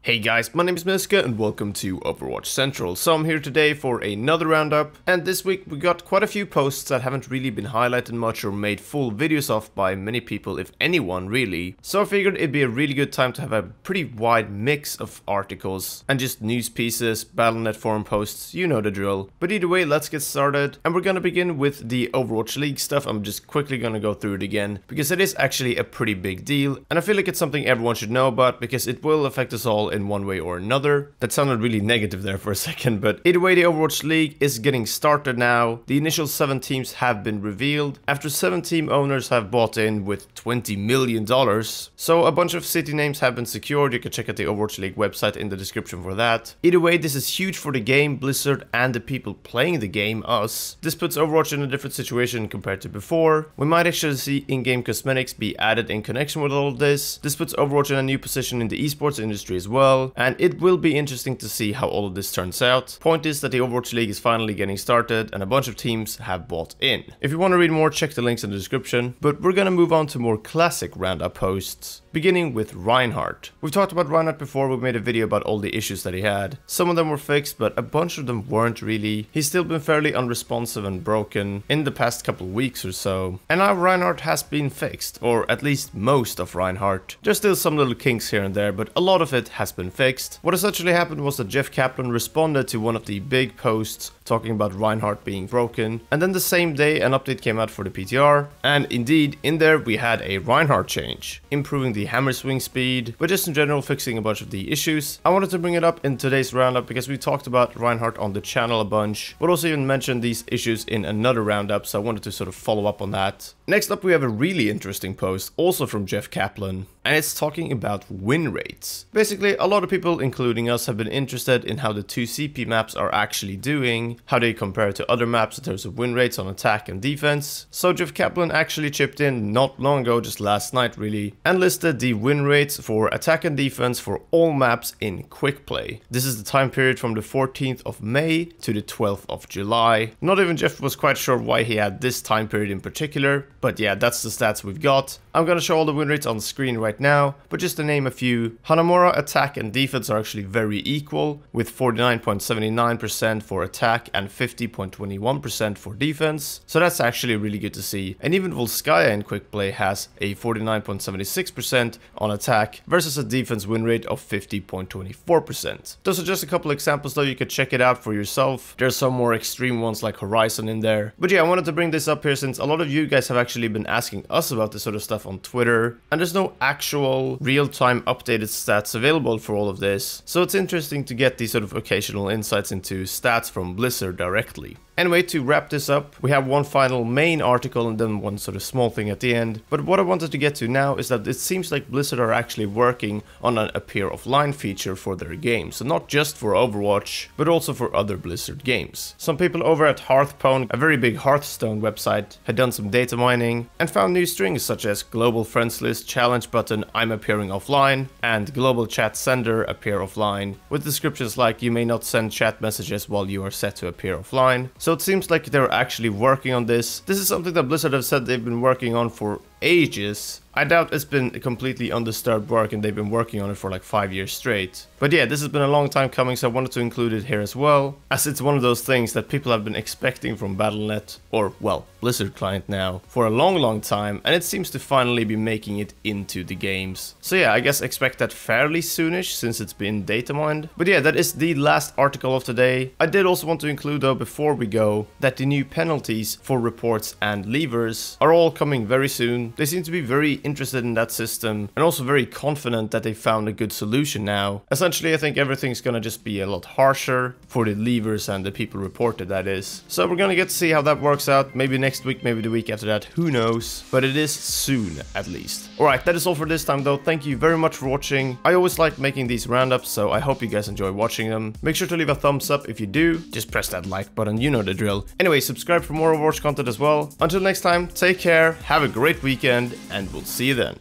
Hey guys, my name is Miska and welcome to Overwatch Central. So I'm here today for another roundup, and this week we got quite a few posts that haven't really been highlighted much or made full videos of by many people, if anyone really. So I figured it'd be a really good time to have a pretty wide mix of articles and just news pieces, Battle.net forum posts, you know the drill. But either way, let's get started, and we're gonna begin with the Overwatch League stuff. I'm just quickly gonna go through it again because it is actually a pretty big deal, and I feel like it's something everyone should know about because it will affect us all in one way or another. That sounded really negative there for a second, but either way, the Overwatch League is getting started now. The initial 7 teams have been revealed after 7 team owners have bought in with $20 million. So a bunch of city names have been secured. You can check out the Overwatch League website in the description for that. Either way, this is huge for the game, Blizzard, and the people playing the game, us. This puts Overwatch in a different situation compared to before. We might actually see in-game cosmetics be added in connection with all of this. This puts Overwatch in a new position in the esports industry as well, and it will be interesting to see how all of this turns out. Point is that the Overwatch League is finally getting started and a bunch of teams have bought in. If you want to read more, check the links in the description, but we're gonna move on to more classic roundup posts, beginning with Reinhardt. We've talked about Reinhardt before. We made a video about all the issues that he had. Some of them were fixed, but a bunch of them weren't really. He's still been fairly unresponsive and broken in the past couple weeks or so, and now Reinhardt has been fixed, or at least most of Reinhardt. There's still some little kinks here and there, but a lot of it has been fixed. What essentially happened was that Jeff Kaplan responded to one of the big posts talking about Reinhardt being broken, and then the same day an update came out for the PTR, and indeed in there we had a Reinhardt change, improving the hammer swing speed, but just in general fixing a bunch of the issues. I wanted to bring it up in today's roundup because we talked about Reinhardt on the channel a bunch, but also even mentioned these issues in another roundup, so I wanted to sort of follow up on that. Next up we have a really interesting post, also from Jeff Kaplan, and it's talking about win rates. Basically, a lot of people, including us, have been interested in how the 2 CP maps are actually doing, how they compare to other maps in terms of win rates on attack and defense. So Jeff Kaplan actually chipped in not long ago, just last night really, and listed the win rates for attack and defense for all maps in quickplay. This is the time period from the 14th of May to the 12th of July. Not even Jeff was quite sure why he had this time period in particular, but yeah, that's the stats we've got. I'm gonna show all the win rates on the screen right now, but just to name a few, Hanamura attack and defense are actually very equal, with 49.79% for attack and 50.21% for defense, so that's actually really good to see. And even Volskaya in quickplay has a 49.76% on attack versus a defense win rate of 50.24%. Those are just a couple examples though, you could check it out for yourself. There's some more extreme ones like Horizon in there. But yeah, I wanted to bring this up here since a lot of you guys have actually been asking us about this sort of stuff on Twitter, and there's no actual real-time updated stats available for all of this, so it's interesting to get these sort of occasional insights into stats from Blizzard directly. Anyway, to wrap this up, we have one final main article and then one sort of small thing at the end. But what I wanted to get to now is that it seems like Blizzard are actually working on an appear offline feature for their game. So not just for Overwatch, but also for other Blizzard games. Some people over at Hearthpwn, a very big Hearthstone website, had done some data mining and found new strings such as global friends list, challenge button, I'm appearing offline, and global chat sender appear offline, with descriptions like you may not send chat messages while you are set to appear offline. So it seems like they're actually working on this. This is something that Blizzard have said they've been working on for ages. I doubt it's been completely undisturbed work and they've been working on it for like 5 years straight. But yeah, this has been a long time coming, so I wanted to include it here as well, as it's one of those things that people have been expecting from Battle.net, or well, Blizzard client now, for a long time, and it seems to finally be making it into the games. So yeah, I guess expect that fairly soonish since it's been Datamined. But yeah, that is the last article of today. I did also want to include though, before we go, that the new penalties for reports and leavers are all coming very soon. They seem to be very interested in that system and also very confident that they found a good solution now. Essentially, I think everything's gonna just be a lot harsher for the leavers and the people reported, that is. So we're gonna get to see how that works out, maybe next week, maybe the week after that, who knows, but it is soon at least. Alright, that is all for this time though. Thank you very much for watching. I always like making these roundups, so I hope you guys enjoy watching them. Make sure to leave a thumbs up if you do, just press that like button, you know the drill. Anyway, subscribe for more Overwatch content as well. Until next time, take care, have a great weekend, and we'll see you then.